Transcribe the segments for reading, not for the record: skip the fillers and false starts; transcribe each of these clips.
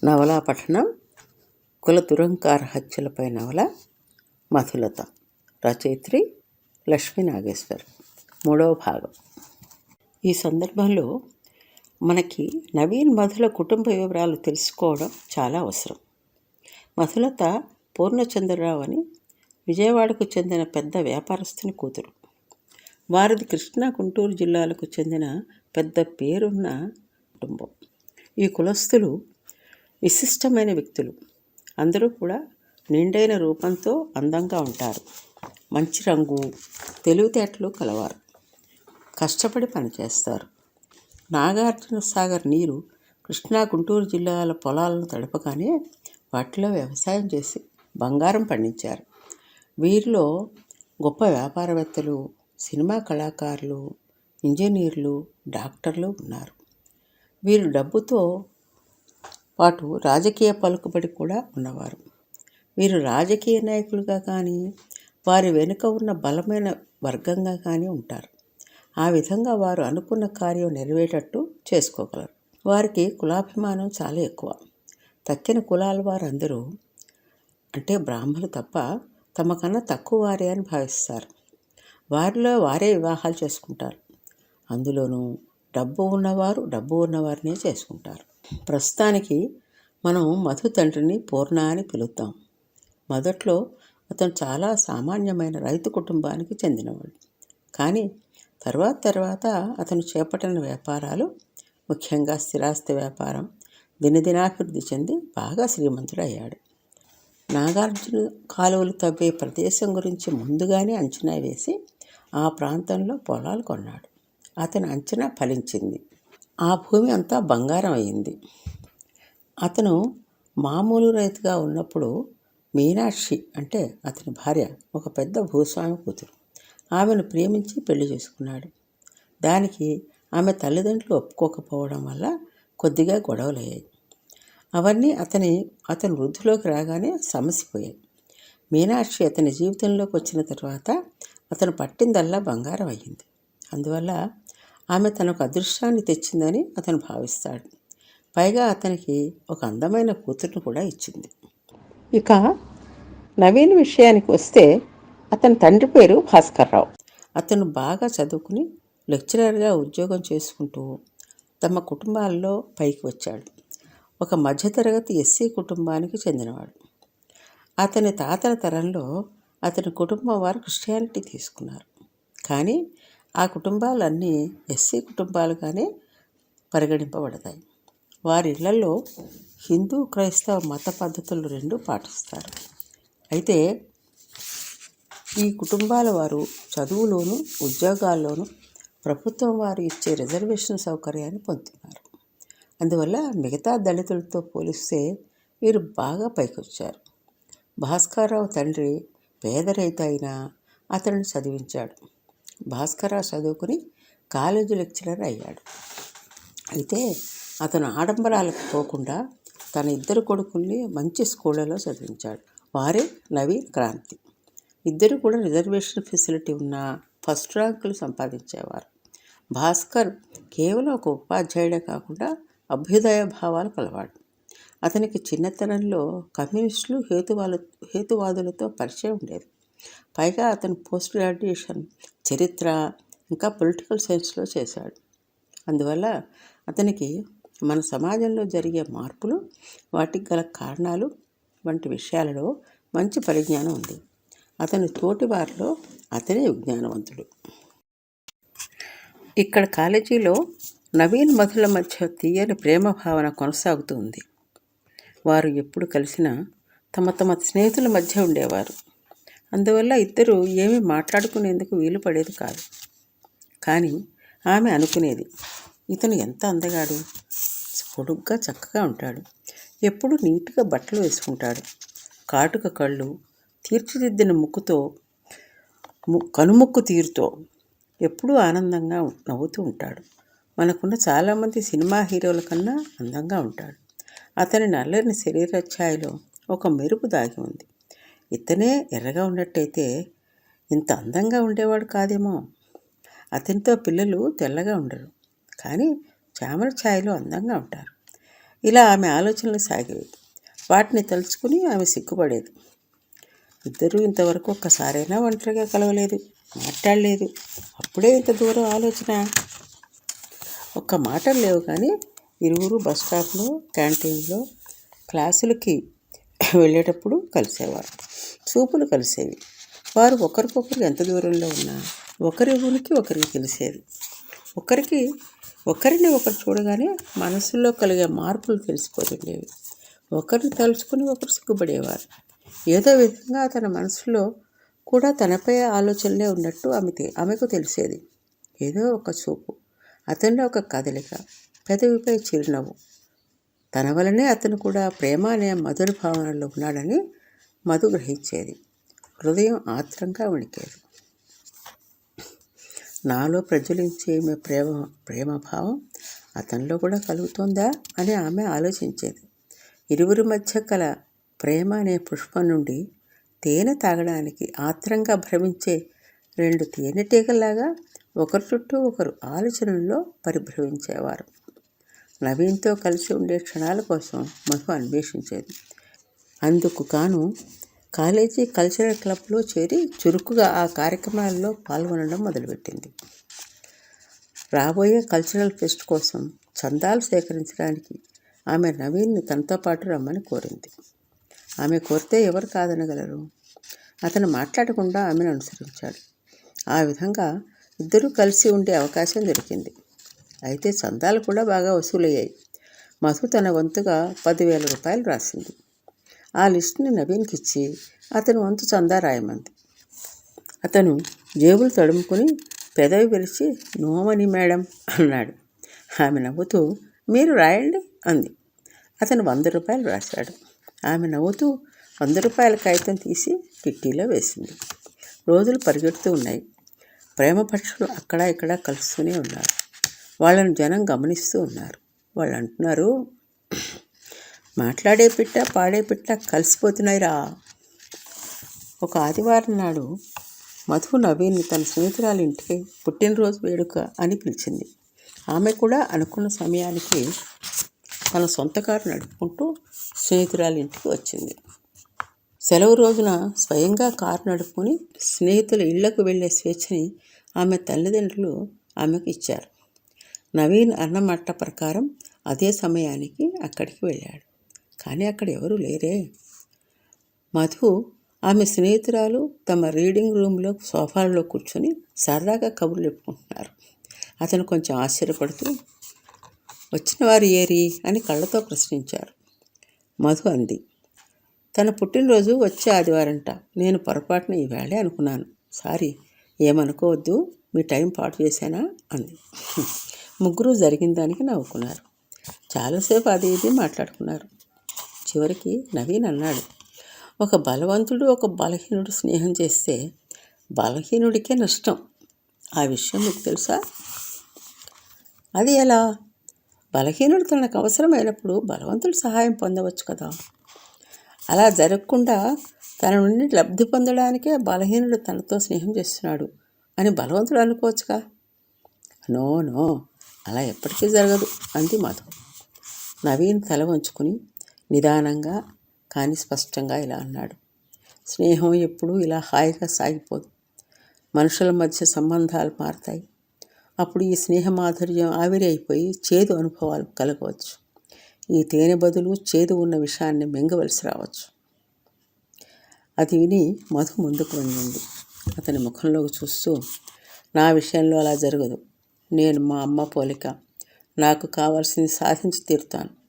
నవలా పఠనం కుల దురంకార హత్యలపై నవల మధులత. రచయిత్రి లక్ష్మీ నాగేశ్వర్. 3వ భాగం. ఈ సందర్భంలో మనకి నవీన్ మధుల కుటుంబ వివరాలు తెలుసుకోవడం చాలా అవసరం. మధులత పూర్ణచంద్రరావు అని విజయవాడకు చెందిన పెద్ద వ్యాపారస్తుని కూతురు. వారిది కృష్ణా గుంటూరు జిల్లాలకు చెందిన పెద్ద పేరున్న కుటుంబం. ఈ కులస్తులు విశిష్టమైన వ్యక్తులు. అందరూ కూడా నిండైన రూపంతో అందంగా ఉంటారు. మంచి రంగు, తెలివితేటలు కలవారు. కష్టపడి పనిచేస్తారు. నాగార్జున సాగర్ నీరు కృష్ణా గుంటూరు జిల్లాల పొలాలను తడపగానే వాటిలో వ్యవసాయం చేసి బంగారం పండించారు. వీరిలో గొప్ప వ్యాపారవేత్తలు, సినిమా కళాకారులు, ఇంజనీర్లు, డాక్టర్లు ఉన్నారు. వీరు డబ్బుతో పాటు రాజకీయ పలుకుబడి కూడా ఉన్నవారు. వీరు రాజకీయ నాయకులుగా కానీ వారి వెనుక ఉన్న బలమైన వర్గంగా కానీ ఉంటారు. ఆ విధంగా వారు అనుకున్న కార్యం నెరవేరేటట్టు చేసుకోగలరు. వారికి కులాభిమానం చాలా ఎక్కువ. తక్కిన కులాల వారందరూ అంటే బ్రాహ్మణులు తప్ప తమకన్నా తక్కువ వారే అని భావిస్తారు. వారిలో వారే వివాహాలు చేసుకుంటారు. అందులోనూ డబ్బు ఉన్నవారినే చేసుకుంటారు. ప్రస్తుతానికి మనం మధు తండ్రిని పూర్ణ అని పిలుద్దాం. మొదట్లో అతను చాలా సామాన్యమైన రైతు కుటుంబానికి చెందినవాడు. కానీ తర్వాత అతను చేపట్టిన వ్యాపారాలు, ముఖ్యంగా స్థిరాస్తి వ్యాపారం దినదినాభివృద్ధి చెంది బాగా శ్రీమంతుడయ్యాడు. నాగార్జున కాలువలు తవ్వే ప్రదేశం గురించి ముందుగానే అంచనా వేసి ఆ ప్రాంతంలో పొలాలు కొన్నాడు. అతని అంచనా ఫలించింది. ఆ భూమి అంతా బంగారం అయింది. అతను మామూలు రైతుగా ఉన్నప్పుడు మీనాక్షి అంటే అతని భార్య ఒక పెద్ద భూస్వామి కూతురు. ఆమెను ప్రేమించి పెళ్లి చేసుకున్నాడు. దానికి ఆమె తల్లిదండ్రులు ఒప్పుకోకపోవడం వల్ల కొద్దిగా గొడవలయ్యాయి. అవన్నీ అతను వృద్ధిలోకి రాగానే సమసిపోయాయి. మీనాక్షి అతని జీవితంలోకి వచ్చిన తర్వాత అతను పట్టిందల్లా బంగారం అయ్యింది. అందువల్ల ఆమె తనకు అదృష్టాన్ని తెచ్చిందని అతను భావిస్తాడు. పైగా అతనికి ఒక అందమైన కూతురును కూడా ఇచ్చింది. ఇక నవీన్ విషయానికి వస్తే అతని తండ్రి పేరు భాస్కర్రావు. అతను బాగా చదువుకుని లెక్చరర్గా ఉద్యోగం చేసుకుంటూ తమ కుటుంబాల్లో పైకి వచ్చాడు. ఒక మధ్యతరగతి ఎస్సీ కుటుంబానికి చెందినవాడు. అతని తాతల తరంలో అతని కుటుంబం వారు క్రిస్టియానిటీ తీసుకున్నారు. కానీ ఆ కుటుంబాలన్నీ ఎస్సీ కుటుంబాలుగానే పరిగణింపబడతాయి. వారి ఇళ్లలో హిందూ క్రైస్తవ మత పద్ధతులు రెండూ పాటిస్తారు. అయితే ఈ కుటుంబాల వారు చదువులోనూ ఉద్యోగాల్లోనూ ప్రభుత్వం వారు ఇచ్చే రిజర్వేషన్ సౌకర్యాన్ని పొందుతున్నారు. అందువల్ల మిగతా దళితులతో పోలిస్తే వీరు బాగా పైకొచ్చారు. భాస్కర్రావు తండ్రి పేద రైతు అయినా అతనిని చదివించాడు. భాస్కర్రావు చదువుకుని కాలేజీ లెక్చరర్ అయ్యాడు. అయితే అతను ఆడంబరాలకు పోకుండా తన 2 కొడుకుల్ని మంచి స్కూళ్ళలో చదివించాడు. వారే నవీన్, క్రాంతి. ఇద్దరు కూడా రిజర్వేషన్ ఫెసిలిటీ ఉన్న ఫస్ట్ ర్యాంకులు సంపాదించేవారు. భాస్కర్ కేవలం ఒక ఉపాధ్యాయుడే కాకుండా అభ్యుదయ భావాలు కలవాడు. అతనికి చిన్నతనంలో కమ్యూనిస్టులు, హేతువాదులతో పరిచయం ఉండేది. పైగా అతను పోస్ట్ గ్రాడ్యుయేషన్ చరిత్ర ఇంకా పొలిటికల్ సైన్స్లో చేశాడు. అందువల్ల అతనికి మన సమాజంలో జరిగే మార్పులు, వాటికి గల కారణాలు వంటి విషయాలలో మంచి పరిజ్ఞానం ఉంది. అతని తోటి వారిలో అతనే విజ్ఞానవంతుడు. ఇక్కడ కాలేజీలో నవీన్ మధుల మధ్య తీయని ప్రేమ భావన కొనసాగుతూ ఉంది. వారు ఎప్పుడు కలిసినా తమ స్నేహితుల మధ్య ఉండేవారు. అందువల్ల ఇద్దరు ఏమీ మాట్లాడుకునేందుకు వీలు పడేది కాదు. కానీ ఆమె అనుకునేది, ఇతను ఎంత అందగాడు, పొడుగ్గా చక్కగా ఉంటాడు, ఎప్పుడు నీట్గా బట్టలు వేసుకుంటాడు, కాటుక కళ్ళు, తీర్చిదిద్దిన ముక్కుతో, కనుముక్కు తీరుతో ఎప్పుడూ ఆనందంగా నవ్వుతూ ఉంటాడు. మనకున్న చాలామంది సినిమా హీరోల కన్నా అందంగా ఉంటాడు. అతని నల్లని శరీర ఛాయలో ఒక మెరుపు దాగి ఉంది. ఇతనే ఎర్రగా ఉన్నట్టయితే ఇంత అందంగా ఉండేవాడు కాదేమో. అతనితో పిల్లలు తెల్లగా ఉండరు, కానీ చామర ఛాయలో అందంగా ఉంటారు. ఇలా ఆమె ఆలోచనలు సాగేవి. వాటిని తలుచుకుని ఆమె సిగ్గుపడేది. ఇద్దరూ ఇంతవరకు ఒక్కసారైనా ఒంటరిగా కలవలేదు, మాట్లాడలేదు. అప్పుడే ఇంత దూరం ఆలోచన. ఒక్క మాటలు లేవు, కానీ ఇరువురు బస్ స్టాప్లో, క్యాంటీన్లో, క్లాసులకి వెళ్ళేటప్పుడు కలిసేవారు. చూపులు కలిసేవి. వారు ఒకరికొకరు ఎంత దూరంలో ఉన్నా ఒకరి ఉనికి ఒకరికి తెలిసేది. ఒకరిని ఒకరు చూడగానే మనసులో కలిగే మార్పులు తెలిసిపోతుండేవి. ఒకరిని తలుచుకుని ఒకరు సిగ్గుపడేవారు. ఏదో విధంగా తన మనసులో కూడా తనపై ఆలోచనలే ఉన్నట్టు ఆమెకు తెలిసేది. ఏదో ఒక చూపు, అతనిలో ఒక కదలిక, పెదవిపై చిరునవ్వు, తన వలనే అతను కూడా ప్రేమ అనే మధుర భావనలో ఉన్నాడని మధు గ్రహించేది. హృదయం ఆత్రంగా వణికేది. నాలో ప్రజ్వలించే ప్రేమభావం అతనిలో కూడా కలుగుతుందా అని ఆమె ఆలోచించేది. ఇరువురి మధ్య కల ప్రేమ అనే పుష్పం నుండి తేనె తాగడానికి ఆత్రంగా భ్రమించే రెండు తేనెటీగల్లాగా ఒకరి చుట్టూ ఒకరు ఆలోచనల్లో పరిభ్రమించేవారు. నవీన్తో కలిసి ఉండే క్షణాల కోసం మధు అన్వేషించేది. అందుకు గాను కాలేజీ కల్చరల్ క్లబ్లో చేరి చురుకుగా ఆ కార్యక్రమాల్లో పాల్గొనడం మొదలుపెట్టింది. రాబోయే కల్చరల్ ఫెస్ట్ కోసం చందాలు సేకరించడానికి ఆమె నవీన్ని తనతో పాటు రమ్మని కోరింది. ఆమె కోరితే ఎవరు కాదనగలరు? అతను మాట్లాడకుండా ఆమెను అనుసరించాడు. ఆ విధంగా ఇద్దరూ కలిసి ఉండే అవకాశం దొరికింది. అయితే చందాలు కూడా బాగా వసూలయ్యాయి. మధు తన వంతుగా 10,000 రూపాయలు రాసింది. ఆ లిస్టుని నవీన్కి ఇచ్చి అతను వంతు చందా రాయమంది. అతను జేబులు తడుముకుని పెదవి విరిచి "నో మనీ మేడం" అన్నాడు. ఆమె నవ్వుతూ "మీరు రాయండి" అంది. అతను 100 రూపాయలు రాశాడు. ఆమె నవ్వుతూ 100 రూపాయల కాగితం తీసి కిట్టీలో వేసింది. రోజులు పరిగెడుతూ ఉన్నాయి. ప్రేమ పక్షులు అక్కడా ఇక్కడా కలుస్తూనే ఉన్నారు. వాళ్ళను జనం గమనిస్తూ ఉన్నారు. వాళ్ళు అంటున్నారు, "మాట్లాడే పిట్ట పాడే పిట్ట కలిసిపోతున్నాయిరా." ఒక ఆదివారం నాడు మధు నవీన్ని తన స్నేహితురాలి ఇంటికి పుట్టినరోజు వేడుక అని పిలిచింది. ఆమె కూడా అనుకున్న సమయానికి తన సొంత కారు నడుపుకుంటూ స్నేహితురాలి ఇంటికి వచ్చింది. సెలవు రోజున స్వయంగా కారు నడుపుకొని స్నేహితుల ఇళ్లకు వెళ్లే స్వేచ్ఛని ఆమె తల్లిదండ్రులు ఆమెకు ఇచ్చారు. నవీన్ అన్నమాట ప్రకారం అదే సమయానికి అక్కడికి వెళ్ళాడు. కానీ అక్కడ ఎవరూ లేరే. మధు, ఆమె స్నేహితురాలు తమ రీడింగ్ రూమ్లో సోఫాల్లో కూర్చొని సరదాగా కబుర్లు చెప్పుకుంటున్నారు. అతను కొంచెం ఆశ్చర్యపడుతూ "వచ్చిన వారు ఏరి" అని కళ్ళతో ప్రశ్నించారు. మధు అంది, "తన పుట్టినరోజు వచ్చే ఆదివారంట. నేను పొరపాటున ఈవేళే అనుకున్నాను. సారీ, ఏమనుకోవద్దు. మీ టైం పాటు చేశానా" అంది. ముగ్గురు జరిగిన దానికి నవ్వుకున్నారు. చాలాసేపు అది ఇది మాట్లాడుకున్నారు. చివరికి నవీన్ అన్నాడు, "ఒక బలవంతుడు ఒక బలహీనుడు స్నేహం చేస్తే బలహీనుడికే నష్టం. ఆ విషయం మీకు తెలుసా?" "అది ఎలా?" "బలహీనుడు తనకు అవసరమైనప్పుడు బలవంతుడు సహాయం పొందవచ్చు కదా. అలా జరగకుండా తన నుండి లబ్ధి పొందడానికే బలహీనుడు తనతో స్నేహం చేస్తున్నాడు అని బలవంతుడు అనుకోవచ్చుగా." "నో నో, అలా ఎప్పటికీ జరగదు" అంది మధు. నవీన్ తల వంచుకుని నిదానంగా కానీ స్పష్టంగా ఇలా అన్నాడు, "స్నేహం ఎప్పుడూ ఇలా హాయిగా సాగిపోదు. మనుషుల మధ్య సంబంధాలు మారతాయి. అప్పుడు ఈ స్నేహ మాధుర్యం ఆవిరి అయిపోయి చేదు అనుభవాలు కలగవచ్చు. ఈ తేనె బదులు చేదు ఉన్న విషయాన్ని మింగవలసి రావచ్చు." అది విని మధు ముందుకు వంగింది. అతని ముఖంలోకి చూస్తూ, "నా విషయంలో అలా జరగదు. నేను మా అమ్మ పోలిక. నాకు కావాల్సింది సాధించి తీరుతాను.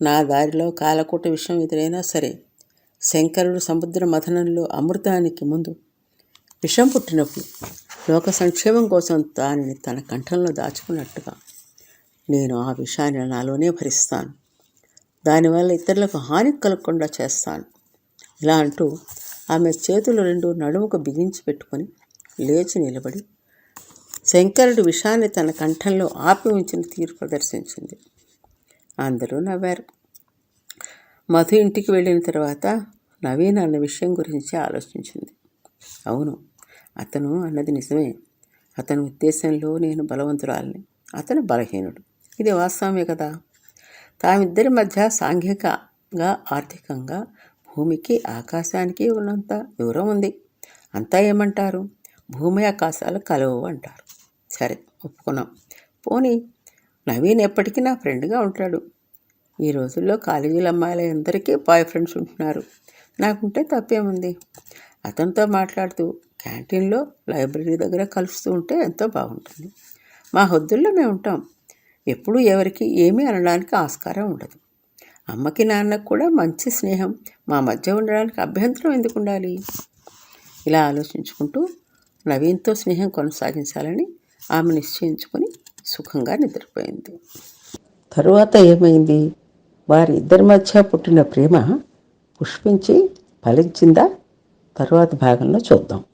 నా దారిలో కాలకూట విషయం ఎదురైనా సరే, శంకరుడు సముద్ర మథనంలో అమృతానికి ముందు విషం పుట్టినప్పుడు లోక సంక్షేమం కోసం దానిని తన కంఠంలో దాచుకున్నట్టుగా నేను ఆ విషయాన్ని నాలోనే భరిస్తాను. దానివల్ల ఇతరులకు హాని కలగకుండా చేస్తాను." ఇలా అంటూ ఆమె చేతులు రెండు నడుముకు బిగించి పెట్టుకొని లేచి నిలబడి శంకరుడి విషాన్ని తన కంఠంలో ఆపి ఉంచిన తీరు ప్రదర్శించింది. అందరూ నవ్వారు. మధు ఇంటికి వెళ్ళిన తర్వాత నవీన్ అన్న విషయం గురించి ఆలోచించింది. అవును, అతను అన్నది నిజమే. అతని ఉద్దేశంలో నేను బలవంతురాలిని, అతను బలహీనుడు. ఇది వాస్తవమే కదా. తామిద్దరి మధ్య సాంఘికంగా, ఆర్థికంగా భూమికి ఆకాశానికి ఉన్నంత దూరం ఉంది. అంతా ఏమంటారు? భూమి ఆకాశాలు కలవు అంటారు. సరే, ఒప్పుకున్నాం. పోనీ నవీన్ ఎప్పటికీ నా ఫ్రెండ్గా ఉంటాడు. ఈ రోజుల్లో కాలేజీల అమ్మాయిలందరికీ బాయ్ ఫ్రెండ్స్ ఉంటున్నారు. నాకుంటే తప్పేముంది? అతనితో మాట్లాడుతూ క్యాంటీన్లో, లైబ్రరీ దగ్గర కలుస్తూ ఉంటే ఎంతో బాగుంటుంది. మా హద్దుల్లో మేము ఉంటాం. ఎప్పుడూ ఎవరికి ఏమీ అనడానికి ఆస్కారం ఉండదు. అమ్మకి నాన్నకు కూడా మంచి స్నేహం మా మధ్య ఉండడానికి అభ్యంతరం ఎందుకు ఉండాలి? ఇలా ఆలోచించుకుంటూ నవీన్తో స్నేహం కొనసాగించాలని ఆమె నిశ్చయించుకొని సుఖంగా నిద్రపోయింది. తరువాత ఏమైంది? వారి ఇద్దరి మధ్య పుట్టిన ప్రేమ పుష్పించి ఫలించిందా? తరువాత భాగంలో చూద్దాం.